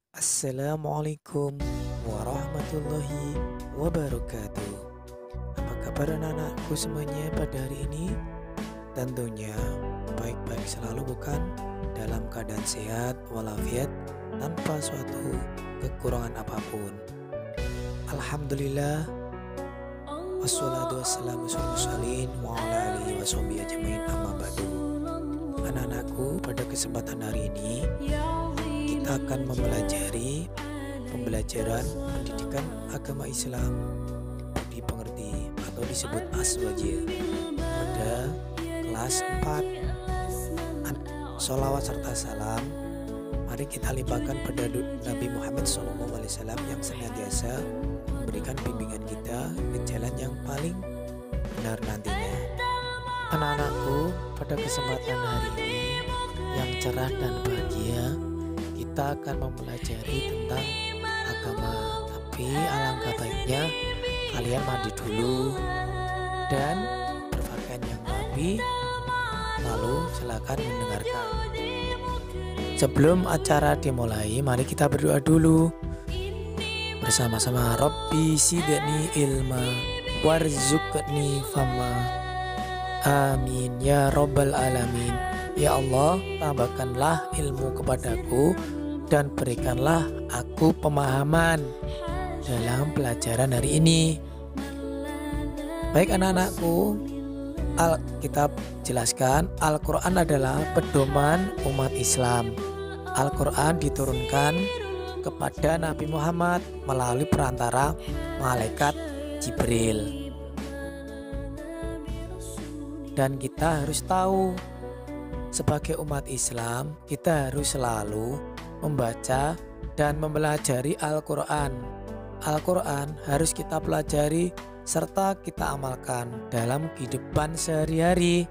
Assalamualaikum warahmatullahi wabarakatuh. Apa kabar anak-anakku semuanya pada hari ini? Tentunya baik-baik selalu, bukan? Dalam keadaan sehat walafiat tanpa suatu kekurangan apapun. Alhamdulillah, wassalatu wassalamu wa ala alihi washabihi ajmain, amma ba'du. Anak-anakku, pada kesempatan hari ini kita akan mempelajari pembelajaran pendidikan agama Islam, dipengerti atau disebut aswaja, pada kelas 4. Sholawat serta salam mari kita limpahkan pada Nabi Muhammad SAW yang senantiasa memberikan bimbingan kita ke jalan yang paling benar nantinya. Anak-anakku, pada kesempatan hari ini yang cerah dan bahagia, kita akan mempelajari tentang agama. Tapi alangkah baiknya kalian mandi dulu dan berpakaian yang rapi, lalu silakan mendengarkan. Sebelum acara dimulai, mari kita berdoa dulu bersama-sama. Rabbi zidni ilma warzuqni fama. Amin ya robbal alamin. Ya Allah, tambahkanlah ilmu kepadaku dan berikanlah aku pemahaman dalam pelajaran hari ini. Baik anak-anakku, Alkitab jelaskan Al-Quran adalah pedoman umat Islam. Al-Quran diturunkan kepada Nabi Muhammad melalui perantara malaikat Jibril. Dan kita harus tahu, sebagai umat Islam, kita harus selalu membaca dan mempelajari Al-Quran. Al-Quran harus kita pelajari serta kita amalkan dalam kehidupan sehari-hari.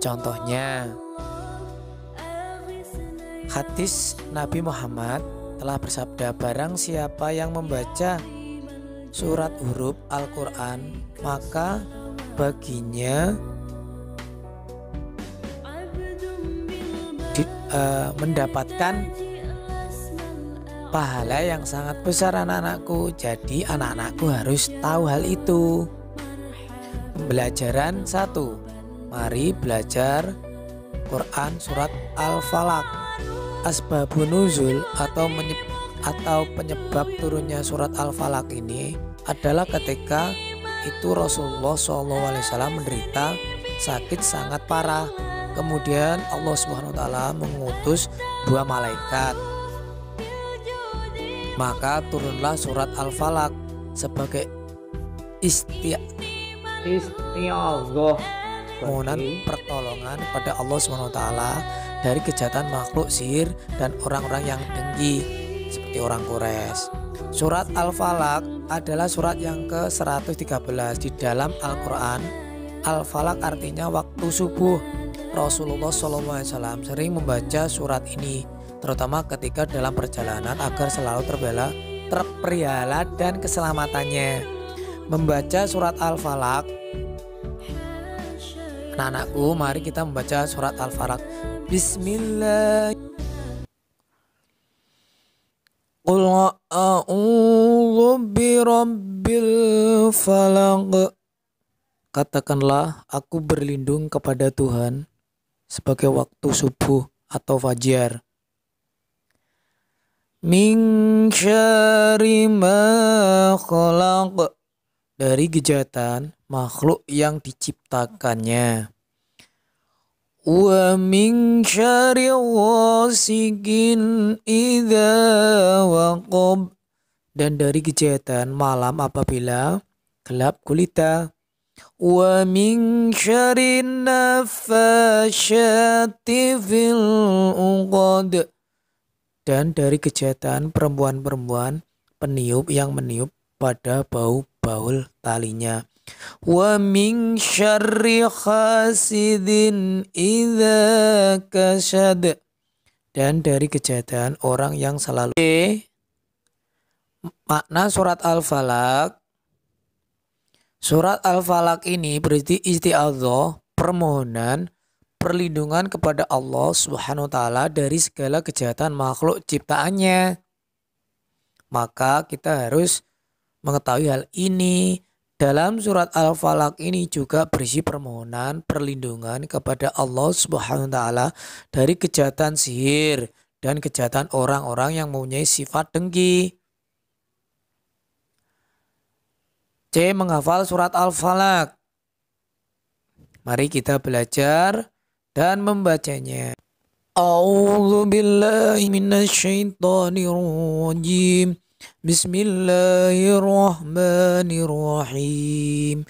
Contohnya, hadis Nabi Muhammad telah bersabda, barang siapa yang membaca surat huruf Al-Quran, maka baginya mendapatkan pahala yang sangat besar anak-anakku. Jadi anak-anakku harus tahu hal itu. Pembelajaran 1. Mari belajar Quran surat Al-Falaq. Asbabun nuzul atau penyebab turunnya surat Al-Falaq ini adalah ketika itu Rasulullah SAW menderita sakit sangat parah. Kemudian Allah SWT mengutus 2 malaikat. Maka turunlah surat Al-Falaq sebagai isti'adzah, permohonan pertolongan pada Allah SWT dari kejahatan makhluk sihir dan orang-orang yang dengki seperti orang Quraisy. Surat Al-Falaq adalah surat yang ke-113 di dalam Al-Quran. Al-Falaq artinya waktu subuh. Rasulullah SAW sering membaca surat ini, terutama ketika dalam perjalanan agar selalu terpelihara dan keselamatannya. Membaca surat Al-Falaq. Anak-anakku, mari kita membaca surat Al-Falaq. Bismillah. Qul a'udzu birabbil falaq. Katakanlah, aku berlindung kepada Tuhan sebagai waktu subuh atau fajar. Min syarri ma khalaq, dari kejahatan makhluk yang diciptakannya. Wa min syarri ghasiqin idza waqab, dan dari kejahatan malam apabila gelap gulita. Wa min syarri naffasyati fil uqad, dan dari kejahatan perempuan-perempuan peniup yang meniup pada bau-baul talinya. Wa min syarri hasidin idza kasad, dan dari kejahatan orang yang selalu. Makna surat Al-Falaq. Surat Al-Falaq ini berarti isti'adzah, permohonan perlindungan kepada Allah Subhanahu wa taala dari segala kejahatan makhluk ciptaannya. Maka kita harus mengetahui hal ini. Dalam surat Al-Falaq ini juga berisi permohonan perlindungan kepada Allah Subhanahu wa taala dari kejahatan sihir dan kejahatan orang-orang yang mempunyai sifat dengki. C. Menghafal surat Al-Falaq. Mari kita belajar dan membacanya. A'udzu billahi minasyaitonir rajim. Bismillahirrahmanirrahim.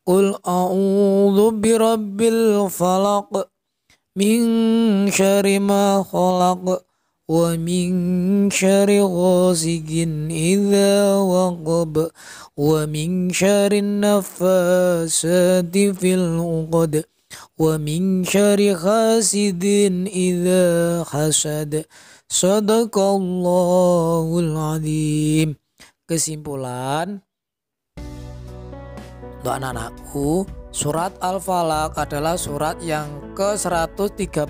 Qul a'udzu birabbil falaq min syarri ma khalaq wa min syarri ghasiqin idza waqab wa min syarri naffasati fil 'uqad wa min syarri hasidin idza hasad. Shadaqallahul adzim. Kesimpulan, untuk anak-anakku, surat Al-Falaq adalah surat yang ke-113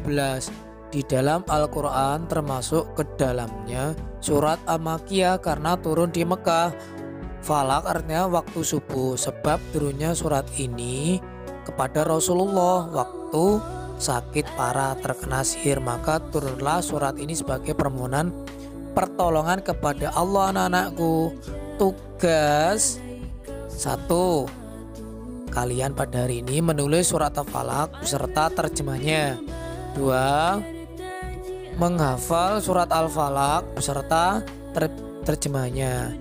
di dalam Al-Quran, termasuk ke dalamnya surat Al-Makkiyah karena turun di Mekah. Falaq artinya waktu subuh, sebab turunnya surat ini kepada Rasulullah waktu sakit parah terkena sihir, maka turunlah surat ini sebagai permohonan pertolongan kepada Allah. Anak-anakku, tugas 1, kalian pada hari ini menulis surat Al-Falaq beserta terjemahnya. 2, menghafal surat Al-Falaq beserta terjemahnya.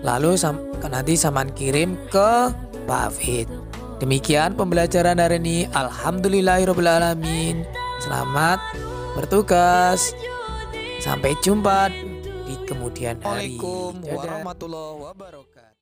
Lalu nanti saman kirim ke Pak Hafid. Demikian pembelajaran hari ini. Alhamdulillahirrabbilalamin. Selamat bertugas. Sampai jumpa di kemudian hari. Assalamualaikum warahmatullahi wabarakatuh.